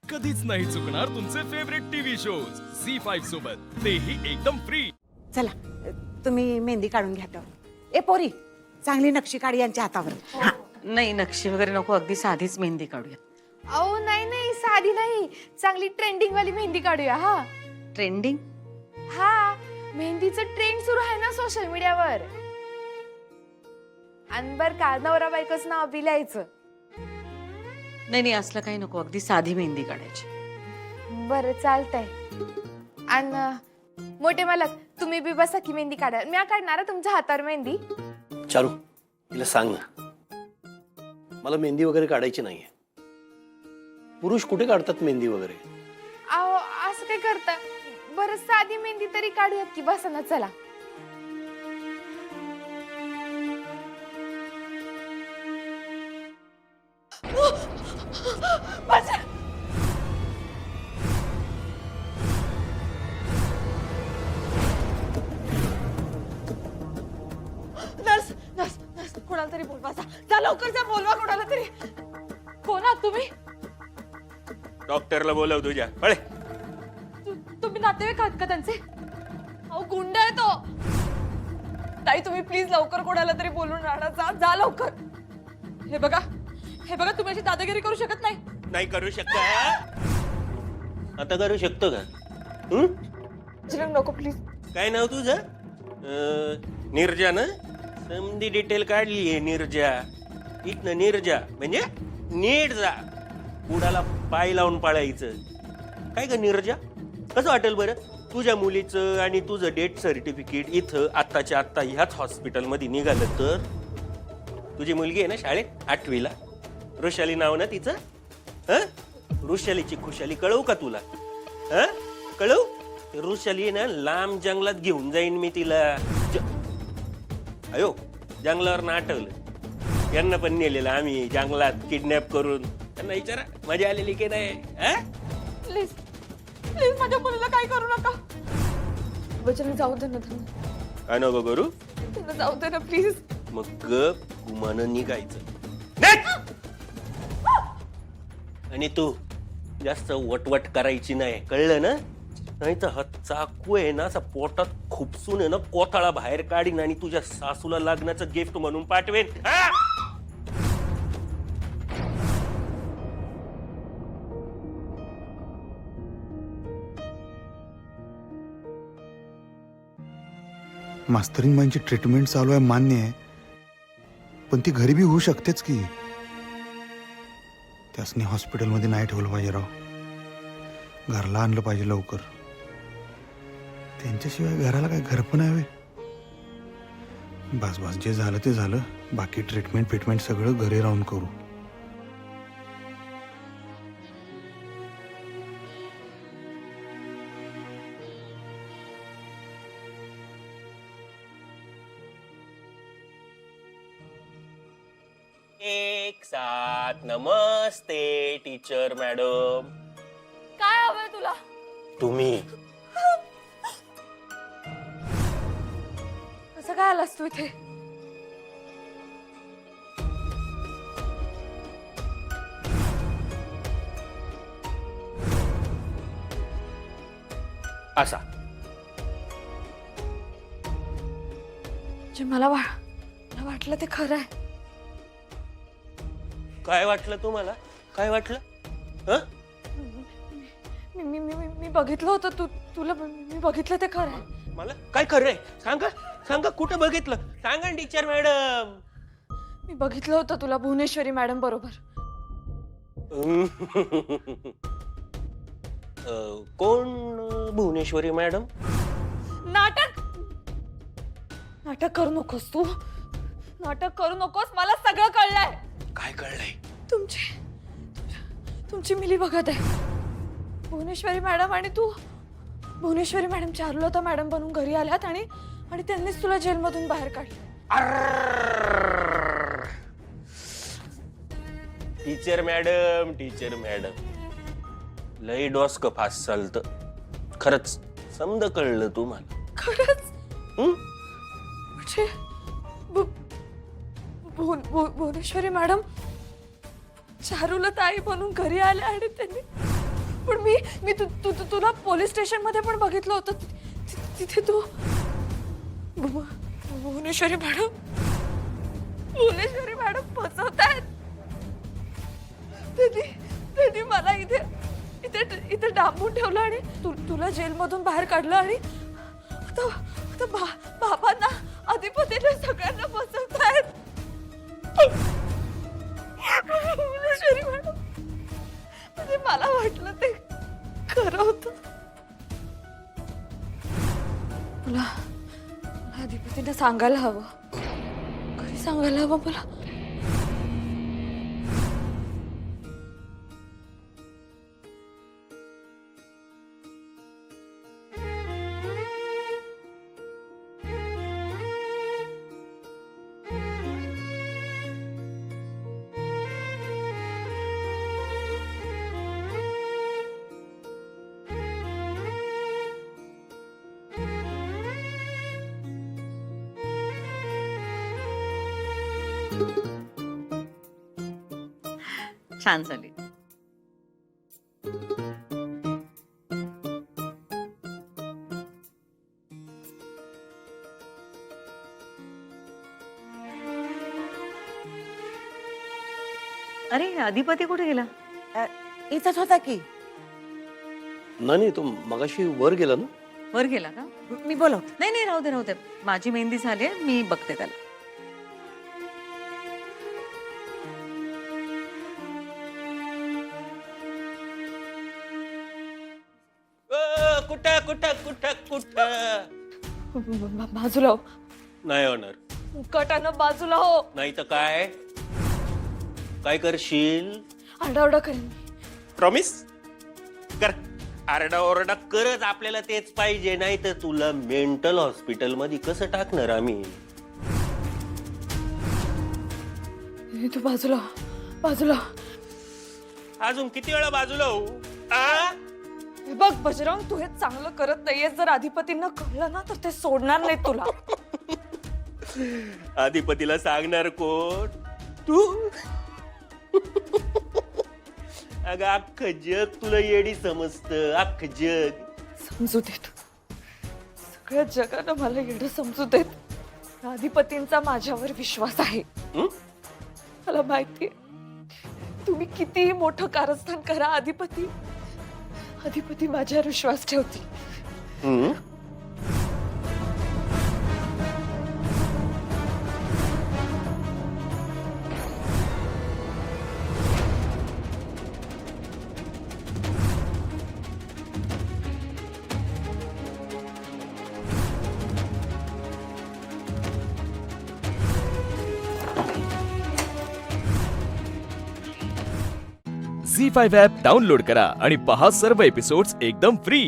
कधीच नाही चुकणार तुमचे फेवरेट टीव्ही शोज झी5 सोबत, तेही एकदम फ्री. चला तुम्ही मेहंदी काढून घ्या तर. ए पोरी, चांगली नक्षी काढ यांच्या हातावर. हा. नाही, नक्षी वगैरे नको, अगदी साधीच मेहंदी काढूया. अहो नाही नाही, साधी नाही, चांगली ट्रेंडिंग वाली मेहंदी काढूया. हा ट्रेंडिंग? हा, मेहंदीचं ट्रेंड सुरू आहे ना सोशल मीडियावर. अनबर का नवरा बायकोच नाव बी लिहायचं. नाही नाही, असलं काही नको, अगदी साधी मेहंदी काढायची. बरं चालतंय. आणि मोठे मालक, तुम्ही बी बसा की मेहंदी काढा. मी काढणार तुमच्या हातावर मेहंदी. चारू, तिला सांग ना, मला मेहंदी वगैरे काढायची नाहीये. पुरुष कुठे काढतात मेहंदी वगैरे? अहो असं काय करता? बरं साधी मेहंदी तरी काढूयात की, बसा ना. चला. नर्स नर्स नर्स, कोणाला तरी बोलवा. जा लवकर, जा बोलवा कोणाला तरी. कोण आहात तुम्ही? डॉक्टरला बोलव तुझ्या. पळे. तुम्ही नातेवाईक आहात का त्यांचे? अहो गुंड आहे तो. ताई तुम्ही प्लीज लवकर कोणाला तरी बोलून राहणार. जा जा लवकर. हे बघा, हे बघा, तुम्ही अशी दादागिरी करू शकत नाही. नाही करू शकता? आता करू शकतो का? चिरंग नको प्लीज. काय नाव तुझं? निर्जा ना? समधी डिटेल काढली निर्जा. इथनं निर्जा म्हणजे नीट जा, उडाला पाय लावून पाळायचं. काय ग निर्जा, कसं वाटेल बरं तुझ्या मुलीचं आणि तुझं डेथ सर्टिफिकेट इथं आत्ताच्या आत्ता ह्याच हॉस्पिटलमध्ये निघालं तर? तुझी मुलगी आहे ना शाळेत 8वीला, वृषाली नाव ना तिचं? वृषालीची खुशाली कळवू का तुला? कळवू? वृषाली ना लांब जंगलात घेऊन जाईन मी तिला. अयो, जंगलावर ना आठवलं, यांना पण नेलेलं आम्ही जंगलात किडनॅप करून. त्यांना विचारा मजा आलेली की नाही? प्लीज प्लीज माझ्या मुलीला काही करू नका. वचन जाऊ दे ना त्यांना. काय नको करू? त्यांना जाऊ दे ना प्लीज. मग गप गुमानं निघायचं. निघ! आणि तू जास्त वटवट करायची नाही, कळलं ना? नाही तर हा चाकू आहे ना, असा पोटात खुपसून आहे ना कोथळा बाहेर काढीन आणि तुझ्या सासूला लग्नाचं गिफ्ट म्हणून पाठवेन. मास्तरीनबाईंची ट्रीटमेंट चालू आहे मान्य आहे, पण ती घरी बी होऊ शकतेच की. त्यासनी हॉस्पिटलमध्ये नाही ठेवलं पाहिजे राव, घरला आणलं पाहिजे लवकर. त्यांच्याशिवाय घराला काय घर पण आहे? बस बस, जे झालं ते झालं. बाकी ट्रीटमेंट सगळं घरी राहून करू. एक साथ नमस्ते टीचर मॅडम. काय हवंय तुला? तुम्ही कसं काय आलास तू इथे? असा जे मला वाटलं ते खरं आहे. काय वाटलं तुम्हाला? काय वाटलं? मी बघितलं होतं तुला. मी बघितलं ते खरं आहे. मला काय खरंय? सांगा सांगा, कुठं बघितलं? सांगा टीचर मॅडम. मी बघितलं होतं तुला भुवनेश्वरी मॅडम बरोबर. कोण भुवनेश्वरी मॅडम? नाटक नाटक करू नकोस तू. नाटक करू नकोस, मला सगळं कळलंय. काय कळलंय? तुमची मिली बघत आहे भुवनेश्वरी मॅडम. आणि तू भुवनेश्वरी मॅडम चारुलता मॅडम बनून घरी आल्यात आणि त्यांनीच तुला जेलमधून बाहेर काढलं. टीचर मॅडम लई डोसकं फास चालतं. खरंच समद कळलं तुम्हाला? खरंच? म्हणजे भुवनेश्वरी मॅडम चारुलता आई बनून घरी आल्या आणि त्यांनी पण मी तुला पोलीस स्टेशन मध्ये पण बघितलं होतं. तिथे तू भुवनेश्वरी मॅडम फसवतायत. त्यांनी मला इथे डांबून ठेवलं आणि तुला जेलमधून बाहेर काढलं आणि आता बाबांना अधिपतीने सगळ्यांना फसवतायत. भुवनेश्वरी मॅडम म्हणजे मला वाटलं ते खरं होतं. मला अधिपतीने सांगायला हवं. घरी सांगायला हवं मला. छान झाली. अरे अधिपती कुठे गेला? इथंच होता की. नाही तो मगाशी वर गेला ना. वर गेला का? मी बोलवते. नाही राहू दे. माझी मेहंदी झाली, मी बघते त्याला. कुठं कुठं कुठं कुठं बाजूला हो. नाही होणार. मुकाटानं बाजूला हो. नाही तर काय काय करशील? आरडाओरडा करेन. प्रॉमिस कर. आरडाओरडा करत. आपल्याला तेच पाहिजे. नाही तर तुला मेंटल हॉस्पिटल मध्ये कसं टाकणार आम्ही? तू बाजूला बाजूला. अजून किती वेळा बाजूला हो? आ? हे बघ बजरंग, तू हे चांगलं करत नाहीयेस. जर अधिपतींना कळलं ना तर ते सोडणार नाही तुला. अधिपतीला सांगणार कोण? तू? अगं अख्खं जग तुला येडी समजतं. अख्खं जग. समजू देत. सगळ्या जगानं मला येणं समजू देत. अधिपतींचा माझ्यावर विश्वास आहे. हं? मला माहितीये तुम्ही कितीही मोठं कारस्थान करा, अधिपती माझ्यावर विश्वास ठेवतील. हं? झी5 ॲप डाउनलोड करा आणि पहा सर्व एपिसोड्स एकदम फ्री.